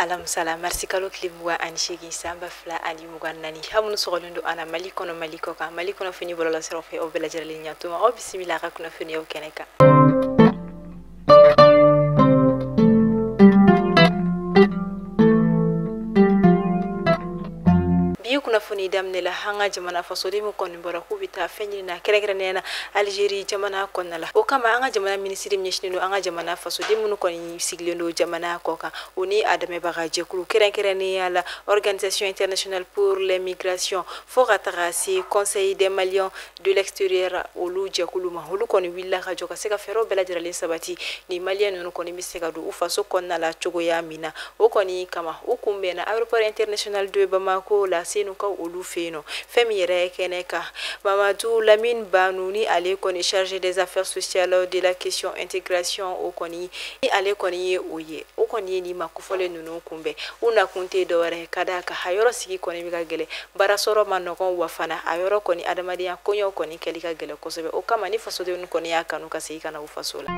alamsala merci kalo klimuga ani shegi samba fla ani mugan nani hamunu sogolundo ana malikono malikoka malikono fini bolola serofe o bela jerali nyatuma o bismillah ka kuna fini o keneka kuna funi damne la hanga jamana fasodi mu konni bora kubita fenyina kerekere nena Algeria jamana konnala o kama anga jamana ministry mnyeshino anga jamana fasodi mu konni siglendo jamana koka oni adame bagaje kulu kerekere ne ala organisation internationale pour les migrations foratarasi conseil des maliens de l'extérieur olu jakulu ma holu konni willa ka joka seka fero bela jirale sabati ni malien no konni miseka du ufaso konnala chogo ya mina o konni kama ukumbe na aéroport international de Bamako la senu ka olu feno femi yere keneka Mamadou Lamine Banouni ale koni chargé des affaires sociales de la question intégration o koni ale koni oye o koni ni makufole nunu kumbe una kunte dore kadaka hayoro sigi koni biga gele barasoro manoko wafana ayoro koni adamadiya konyo koni kelika gele kosobe o kama ni faso de koni yakanu kasika na ufasola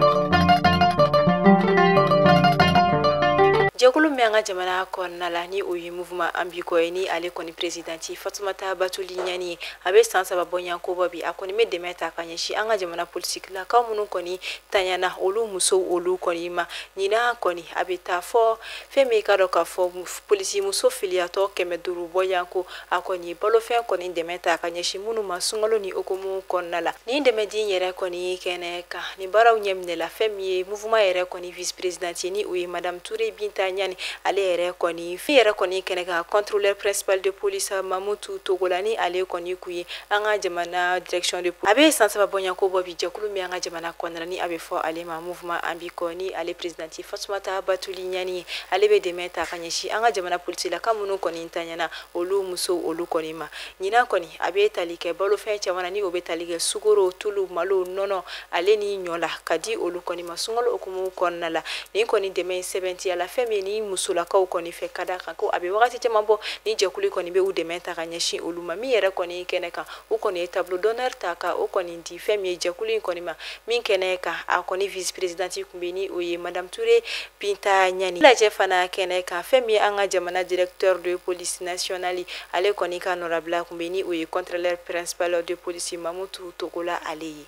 Jakulu mianga jamana konna la ni uyi mouvement ambiko ni ale koni presidenti Fatoumata Batouli Nyani abe sansa babonya ko babi akoni me demeta kanyeshi anga jamana politique la ka munu koni tanyana olu muso olu koni ma nyina koni abeta fo femi kado ka fo police muso filiato kemeduru boyanko akoni bolo fe koni demeta kanyeshi munu masungalo ni okomu konna la ni demedi yere koni keneka ni baraw nyemne la femi mouvement yere koni vice presidenti ni uyi madame Touré Binta Nyani ale yere koni fi yere koni keneka contrôleur principal de police Mamutu Togolani ale koni kuyi anga jamana direction de police abe sansa babonya ko bobi jakulu mi anga jamana konrani abe fo ale ma mouvement ambikoni ale presidenti Fatoumata Batouli Nyani ale be demeta kanyeshi anga jamana police la kamunu koni intanyana olu muso olu koni ma nyina koni abe talike bolo fe chamana ni obe talike sugoro tulu malo nono ale ni nyola kadi olu koni masungalo okumu konnala ni koni demain 70 ala femi ni musula ka koni fe kada ko abe wakati temambo ni jakuli koni be ude menta kanyeshi oluma mi yere koni keneka u koni tableau d'honneur taka u koni ndi femi jakuli koni ma min keneka a koni vice presidenti kumbeni oye madame Touré Binta Nyani la jefana keneka femi anga jamana directeur de police nationale ale koni ka honorable kumbeni oye contrôleur principal de police Mamutu Togola ale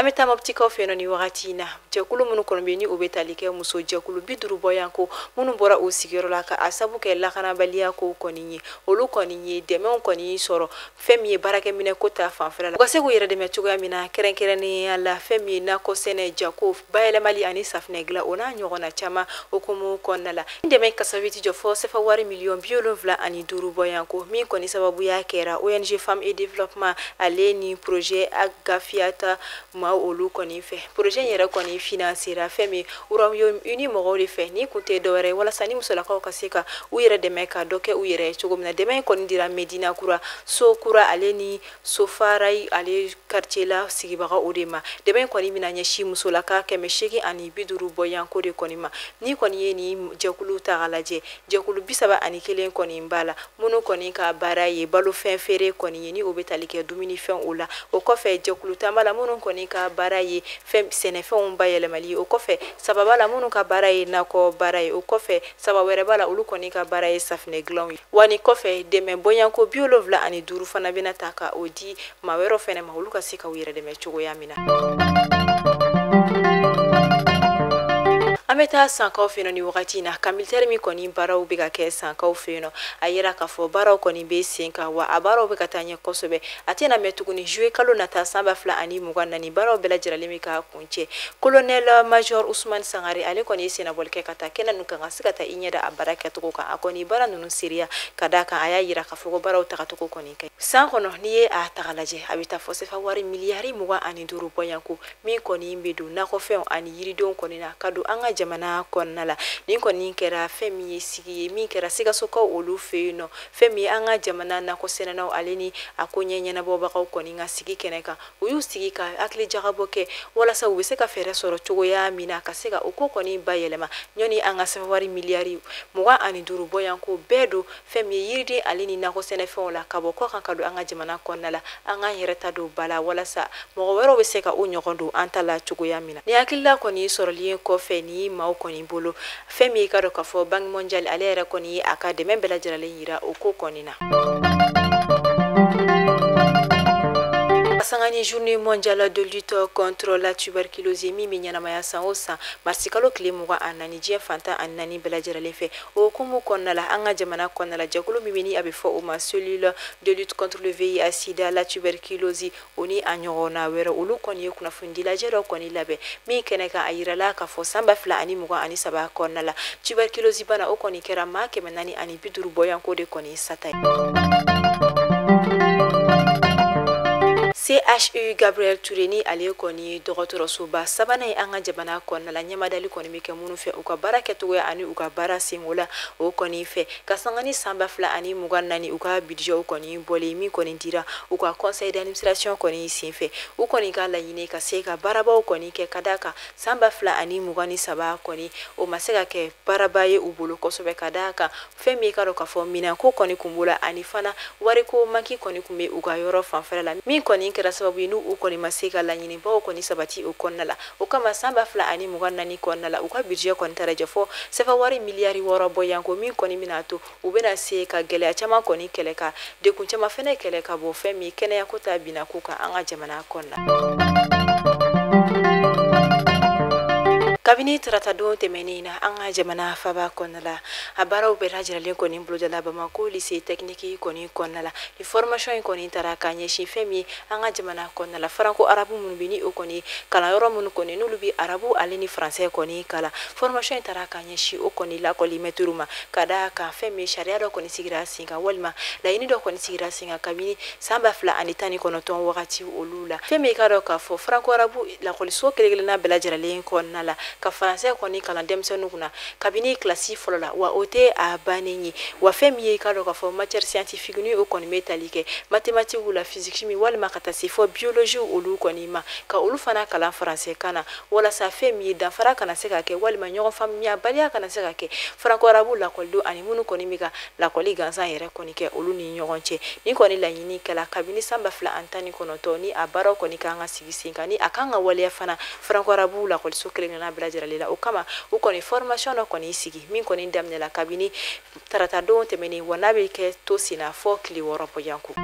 Ameta moptika ofeno ni wakati na jakulu munu kolombeni obetalike muso jakulu biduru boyanko munu bora osigero laka asabu ke lakana balia ko koninye olu koninye deme koni soro femi barake mine kota fanfela la kwase yere deme chugo ya mina kerenkere ni ala femi na ko sene jakof bayele mali ani safne gla ona nyogona chama okumu konala deme kasaviti jo fo sefa wari million biolo vla ani duru boyanko mi koni sababu ya kera ONG Femme et Développement aleni projet agafiata ma olu koni fe projet yere koni financera femi Royaume Uni mogoli fe ni kunte dore wala sani musola ka kasika u yere de meka doke u yere chogomna de men koni dira Medina kura so kura aleni so farai ale quartier la sigibaga odema de men koni mina nyashi musola ka kemeshiki ani biduru boyanko de koni ma ni koni yeni jakulu tagalaje jakulu bisaba ani kelen koni mbala munu koni ka baraye balu fen fere koni yeni obetalike dumini fen ola o kofe jakulu tamala munu koni ka baraye fem senefe umbayele mali o kofe sababa la munu ka baraye nako baraye o kofe sabawere bala ulu koni ka baraye safne glon wani kofe deme boyanko biolovla ani duru fana bina taka odi mawero fene ma ulu ka sika wire deme chugo yamina Ameta sankaw feno ni wakati na kamiltere mi koni baraw biga ke sankaw feno ayera ka fo baraw koni be senka wa abaraw biga tanya kosobe atena metuguni jouer kalo nata samba fla ani muganda ni baraw bela jirale mi ka kunche colonel major Ousmane Sangare ale koni sena bolke kata kenan nukanga sikata inyeda abaraka to ka akoni bara nunu Syria kadaka aya yira ka fo baraw taka to koni kai sankono niye a tagalaje abita fo sefa wari miliyari muga ani duru boyanku mi koni mbedu na ko fe ani yiri don koni na kadu anga jamana kɔnɔna la nin kɔni kɛra fɛn min ye sigi ye min kɛra Sikasokaw olu fɛ yen nɔ fɛn min ye an ka jamana nakɔ sɛnɛnaw ale ni a ko ɲɛɲɛnabɔbagaw kɔni ka sigi kɛnɛ kan u y'u sigi ka hakili jagabɔ kɛ walasa u bɛ se ka fɛɛrɛ sɔrɔ cogoya min na ka se ka o ko kɔni bayɛlɛma ɲɔni an ka sɛbɛnwari miliyari 25 bɔyanko bɛɛ don fɛn min ye yiriden ale ni nakɔ sɛnɛfɛnw la ka bɔ kɔkan ka don an ka jamana kɔnɔna la an ka yɛrɛ ta don bala walasa mɔgɔ wɛrɛw bɛ se ka o ɲɔgɔn don an ta la cogoya min na ni hakilila kɔni sɔrɔlen kɔfɛ ni maaw kɔni bolo fɛn min ye ka dɔn ka fɔ Banque mondiale ale yɛrɛ kɔni ye a ka dɛmɛ bɛɛ lajɛlen yira o ko kɔni na. Sangani journée mondiale de lutte contre la tuberculose min bɛ ɲɛnamaya san o san marisi kalo tile 24 diɲɛ fantan ani 4 bɛɛ lajɛlen fɛ o hukumu kɔnɔna la an ka jamana kɔnɔna la jɛkulu min bɛ ni a bɛ fɔ o ma cellule de lutte contre le VIH sida la tuberculose o ni a ɲɔgɔnna wɛrɛ olu kɔni ye kunnafoni lajɛ dɔ kɔni labɛn min kɛnɛ kan a yirala k'a fɔ san 2023 kɔnɔna la tuberculose bana o kɔni kɛra maa 450 bɔyanko de kɔni sata ye. CHU Gabriel Touré ni ale kɔni dɔgɔtɔrɔsoba sabanan ye an ka jamana kɔnɔna la ɲɛmadali kɔni bɛ kɛ minnu fɛ u ka baara kɛcogoya ani u ka baara sengo la o kɔni fɛ ka sanga ni san 2024 u ka budget kɔni bɔlen min kɔni dira u ka conseil d'administration kɔni senfɛ u kɔni ka laɲini ka se ka baarabaw kɔni kɛ ka d'a kan san 2023 kɔni o ma se ka kɛ baaraba ye u bolo kosɛbɛ ka d'a kan fɛn min ka dɔn k'a fɔ minɛnko kɔni kun b'o la ani fana wariko manki kɔni kun bɛ u ka yɔrɔ fanfɛla la min kɔni kɛra sababu ye n'u kɔni ma se ka laɲinibaw kɔni sabati o kɔnɔna la o kama san 2024 kɔnɔna la u ka budget kɔni taara jɔ fɔ sɛbɛnwari miliyari 6 bɔyanko min kɔni bɛna to u bɛna se ka gɛlɛya caman kɔni kɛlɛ ka dekun caman fɛnɛ kɛlɛ ka bɔ fɛn min kɛnɛyako ta bina ko kan an ka jamana kɔnɔna kabini taratadon tɛmɛnen na an ka jamana faba kɔnɔna la a baaraw bɛɛ lajɛlen kɔni bolodala Bamako lycée technique kɔni kɔnɔna la ni formation in kɔni taara ka ɲɛsin fɛn min an ka jamana kɔnɔna la faranko arabu minnu bɛ ni o kɔni kalanyɔrɔ minnu kɔni n'olu bɛ arabu ale ni français kɔni kala formation in taara ka ɲɛsin o kɔni lakɔli mɛtiriw ma ka d'a kan fɛn min sariya dɔ kɔni sigira sen kan walima laɲini dɔ kɔni sigira sen kan kabini san 2019 wagati olu la fɛn min ka dɔn k'a fɔ faranko arabu lakɔliso kelen-kelenna bɛɛ lajɛlen kɔnɔna la ka français kɔni kalan denmisɛnninw kunna kabini kilasi fɔlɔ la wa o tɛ a bannen ye wa fɛn min ye ka dɔn k'a fɔ matière scientifique ni o kɔni bɛ tali kɛ mathématique la physique chimie walima ka taa se fɔ biologie olu kɔni ma ka olu fana kalan français kan na walasa fɛn min ye danfara kana se ka kɛ walima ɲɔgɔn faamuyabaliya kana se ka kɛ faranko arabu lakɔlidenw ani minnu kɔni bɛ ka lakɔli gansan yɛrɛ kɔni kɛ olu ni ɲɔgɔn cɛ ni kɔni laɲini kɛla kabini san 2019 ni a baaraw kɔni kan ka sigi sen kan ni a kan ka waleya fana faranko arabu lakɔliso kelen-kelenna bɛɛ lajɛlen la o kama u kɔni formation dɔ kɔni sigi min kɔni daminɛla kabini taratadon tɛmɛnen wa n'a bɛ kɛ to sen na fɔ tile 6 bɔyanko.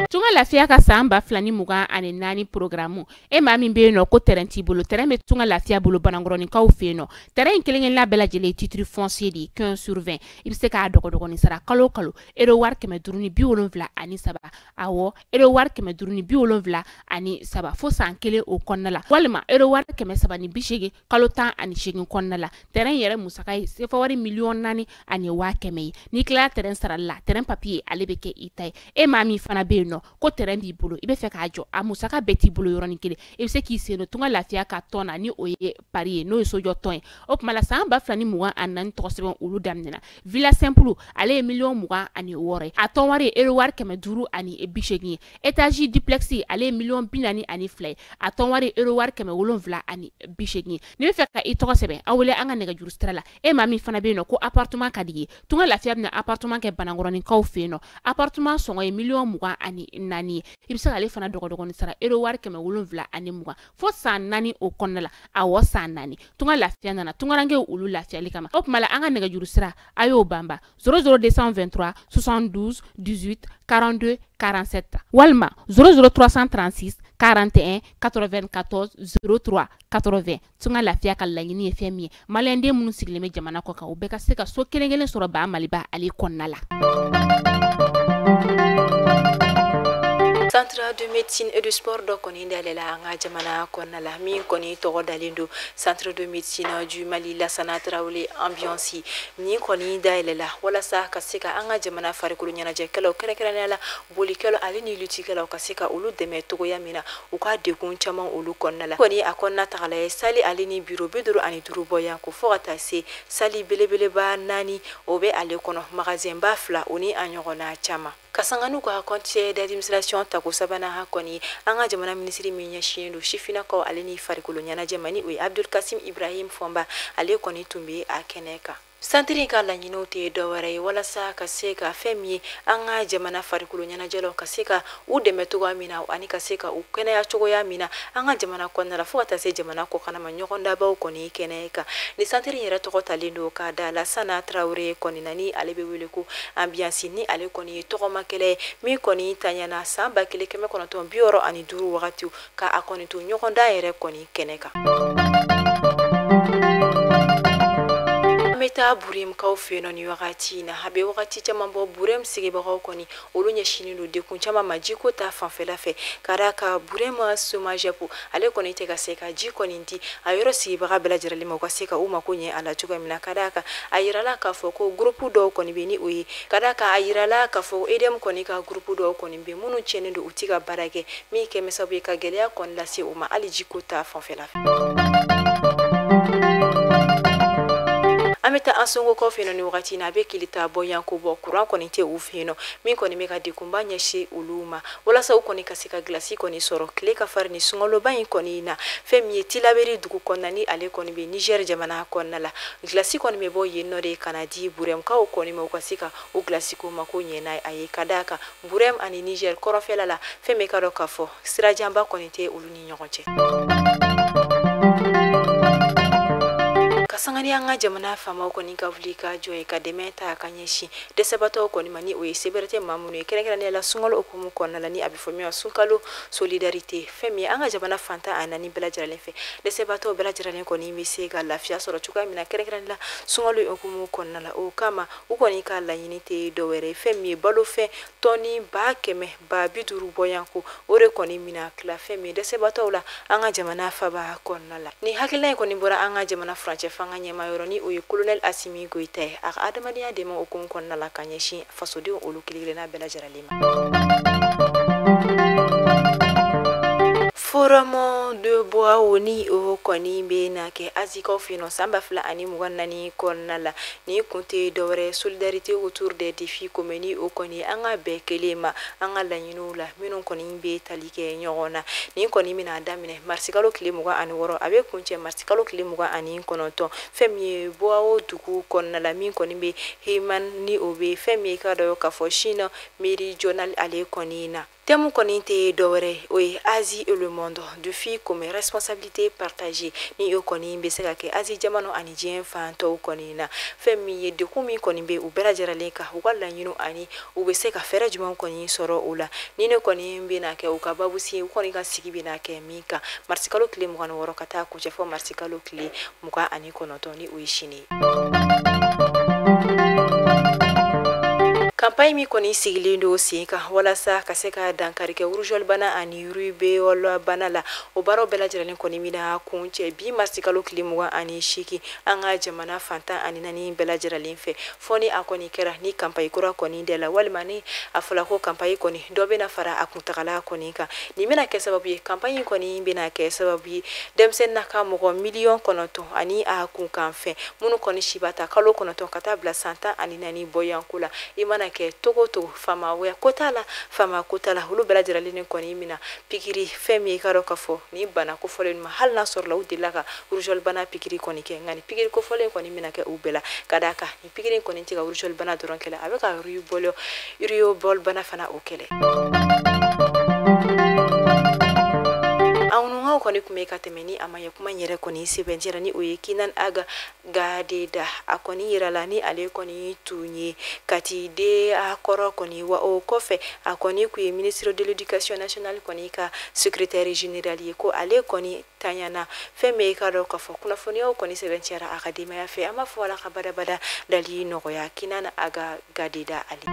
Tunga lafiya ka san 2024 programme e maa min bɛ yen nɔ ko terrain t'i bolo terrain bɛ tunga lafiya bolo banangɔrɔnikaw fɛ yen nɔ terrain kelen-kelenna bɛɛ lajɛlen titre foncier de 15/20 i bɛ se k'a dɔgɔdɔgɔnin sara kalo kalo euro wari 573 awɔ euro wari 573 fo san kelen o kɔnɔna la walima euro wari 380 kalo 18 kɔnɔna la terrain yɛrɛ musaka ye sefawari miliyɔn 4,100 ye n'i tilala terrain sarali la terrain papier ale bɛ kɛ i ta ye e maa min fana bɛ yen nɔ ko terrain b'i bolo i bɛ fɛ k'a jɔ a musaka bɛɛ t'i bolo yɔrɔnin kelen i bɛ se k'i sen don tunga lafiya ka tɔn na ni o ye pari ye n'o ye sojɔ tɔn ye o tuma la san 2024 tɔgɔ sɛbɛn olu daminɛna villa simple ale ye miliyɔn 26 ye a tɔn wari ye euro wari 580 ye étage duplex ale ye miliyɔn 42 ye a tɔn wari ye euro wari 780 ye n'i bɛ fɛ ka i tɔgɔ sɛbɛn a wele an ka nɛgɛjuru sira la e maa min fana bɛ yen nɔ ko appartement ka di ye tunga lafiya bɛna appartement kɛ banangɔrɔnikaw fɛ yen nɔ appartement sɔngɔ ye miliyɔn 24 ye i bɛ se k'ale fana dɔgɔdɔgɔnin sara euro wari 720 fo san 4 o kɔnɔna la awɔ san 4 tunga lafiya nana tungarankew olu lafiyali kama o tuma la an ka nɛgɛjuru sira a y'o banba 00223 72 18 42 47 walima 00336 41 94 03 80 tunga lafiya ka laɲini ye fɛn min ye maliyɛnden minnu sigilen bɛ jamana kɔ kan u bɛɛ ka se ka so kelen-kelen sɔrɔ ba maliba ale kɔnɔna la. Centre de médecine et du sport do koni dalela anga jamana konna la min koni togo dalindo centre de médecine du Mali Lassana Traoré ambiance ni koni dalela wala sa kasika anga jamana farikulu nyana je kala kere la boli kala ali ni luti kala kasika ulu deme togo yamina uka dekun chaman ulu konna la koni akonna tagala sali ali ni bureau beduru ani duru boya ko fogata se sali belebele ba nani obe ale kono magasin ba fla oni anyogona chama kasanganu ko conseil d'administration tako sabana ha koni anga jamana ministri minya shindo shifina ko aleni farikulu nyana jamani we Abdul Kasim Ibrahim Fomba ale koni tumbi akeneka santiri ka laɲiniw tɛ dɔwɛrɛ ye walasa ka se ka fɛn min ye an ka jamana farikolo ɲɛnajɛlaw ka se ka u dɛmɛ cogoya min na ani ka se ka u kɛnɛya cogoya min na an ka jamana kɔnɔna la fo ka taa se jamana kɔkanama ɲɔgɔn dabaw kɔni kɛnɛ kan ni santiri yɛrɛ tɔgɔ talen don ka da Lassana Traoré kɔni na ni ale bɛ wele ko ambiance ni ale kɔni ye tɔgɔma kɛlɛ min kɔni tanyana san 1965 wagatiw ka a kɔni to ɲɔgɔn da yɛrɛ kɔni kɛnɛ kan meta burim kaw feno ni wagati na habe wagati caman bɔ burem sigibagaw kɔni olu ɲɛsinin do dekun caman ma jiko ta fanfɛla fɛ kara ka burem somajepo ale kɔni tɛ ka se ka ji kɔni di a yɔrɔ sigibaga bɛɛ lajɛlen ma u ka se ka u mako ɲɛ a la cogoya min na ka d'a kan a yirala k'a fɔ ko groupe dɔw kɔni bɛ ni o ye ka d'a kan a yirala k'a fɔ EDM kɔni ka groupe dɔw kɔni bɛ minnu tiɲɛnen do u tɛ ka baara kɛ min kɛ sababu ye ka gɛlɛya kɔni lase u ma hali jiko ta fanfɛla fɛ ameta ansongo ko feno ni wakati na be kilita boyan ko bo kuran koni te u feno min koni me ka dikumba nyashi uluma wala sa u koni kasika glasi koni soro kle ka far ni sungolo bayin koni na femi tilaberi dugu konna ni ale koni be Niger jamana konna la glasi koni me bo yenno de kanadi burem ka u koni me kasika u glasi ko mako nyena ayi kadaka burem ani Niger korofela la femi ka do kafo sira jamba koni te uluni nyogonche kasangani anga jamana fama koni ka vuli ka joye ka demeta ka nyeshi desabato koni mani o seberete mamunu kere ne la sungalo okumu konna la ni abifomi sunkalo solidarité femi anga jamana fanta anani bela jaralen fe desabato bela jaralen koni mi se ga lafia soro chuka mina kere la sungalo okumu konna la o kama u koni ka la yinite do were femi balo fe toni ba keme ba biduru boyanko ore koni mina kla femi desabato la anga jamana faba konna la ni hakila koni bora anga jamana franche fanga nyema yoroni o colonel Assimi Goïta ak adamadiya demo okum konna la kanyeshi fasodi olu kiligena bela jaralima Forum de bois oni o koni be na ke aziko fino samba fla ani muganna ni konna la ni kunte dore solidarité autour des défis communs o koni anga be kelema anga la nyinula minun koni be talike nyogona ni koni mina damine marsikalo klimuga ani woro abe kunche marsikalo klimuga ani konoto femi bois o dugu konna la min koni be heman ni obe femi ka do ka foshina meri journal ale koni na Temu koninte dore oui Asie et le monde défi comme responsabilité partagée ni yo koni be seka ke Asie jamano ani jien fanto koni na femi de kumi koni be u bela jarale ka wala nyinu ani u be seka fere juma koni soro ula ni ne koni be na ke u ka babusi u koni ka sigi be na ke mika marsikalo kile mu woro kata ku jefo marsikalo kile muka ani konoto ni uishini Campagne mi koni sigilindo sika wala sa kaseka dankarike urujol bana ani rube wala bana la o baro bela jirani koni mina kunche bi masikalo klimuwa ani shiki anga jamana fanta ani nani bela jirali fe foni akoni kera ni campagne kura koni de la walmani afula ko campagne koni dobe na fara akutakala koni ka ni mina ke sababu campagne koni bina ke sababu demsen na ka mo million konoto ani akun kan fe munu koni shibata kalo konoto kata bla santa ani nani boyankula imana ke togo to fama we kotala fama kotala hulu bela jiralini koni mina pikiri femi karo kafo ni bana ko folen ma hal na sorla udila ka urjol bana pikiri koni ke ngani pikiri ko folen koni mina ke ubela kadaka ni pikiri koni tiga urjol bana doron kele abeka riyo bol bana fana okele Aununga koni kumeka temeni ama yakuma nyere koni sibenjera ni uyekinan aga gadeda akoni iralani ale koni tunye kati de akoro koni wa o kofe akoni ku ministre de l'éducation nationale koni ka secrétaire général ko ale koni tanyana feme ka ro ka fokuna foni o koni sibenjera academia fe ama fola ka bada dali no ya kinana aga gadeda ali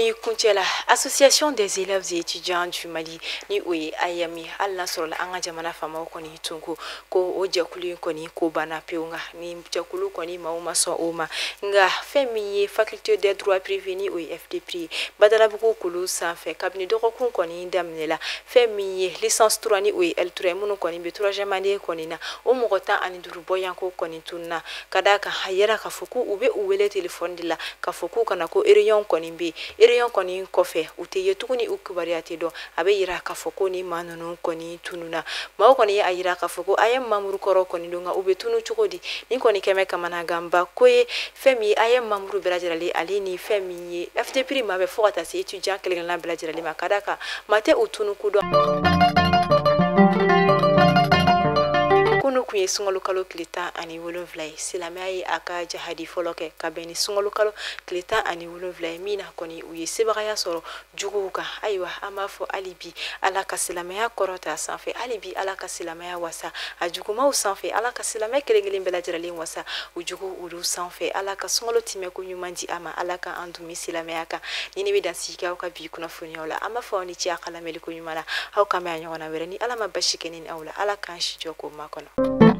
koni kuncela Association des élèves et étudiants du Mali ni oye ayami alla sorola anga jamana fama koni tungu ko o jakulu koni ko bana peunga ni jakulu koni mauma so oma nga femi faculté des droits privés ni oye FDP badala buku kulu sanfé kabini doko kun koni damnela femi licence 3 ni oye L3 munu koni be 3e année koni na o mogota ani duru boyanko koni tunna kadaka hayera kafuku ube uwele téléphone dila kafuku kana ko eriyon koni be eriyon koni kofe ute yetuguni ukubariate do abe yira kafoko ni manunu koni tununa mawo koni ayira kafoko ayem mamuru koro koni dunga ube tunu chukodi ni koni keme kamana gamba koye femi ayem mamuru belajirali ali ni femi FT prima be fokata si étudiant kelen la belajirali makadaka mate utunu kudo kunu kuye sungalo kalo klita ani wolonvlay silamay aka jahadi foloke kabeni sungalo kalo klita ani wolonvlay mina koni uye sebagaya soro juguka aywa amafo alibi ala kasilamaya korota sanfe alibi ala kasilamaya wasa ajuguma usanfe ala kasilamaya kelengelen belajirali wasa ujugu ulu sanfe ala ka sungalo time ko nyumandi ama ala ka andumi silamaya ka nini be dansika ka bi kuna foniola amafo ni ci akala meli ko nyumala haw kamaya nyona werani ala mabashikenin awla ala kan shi joko makono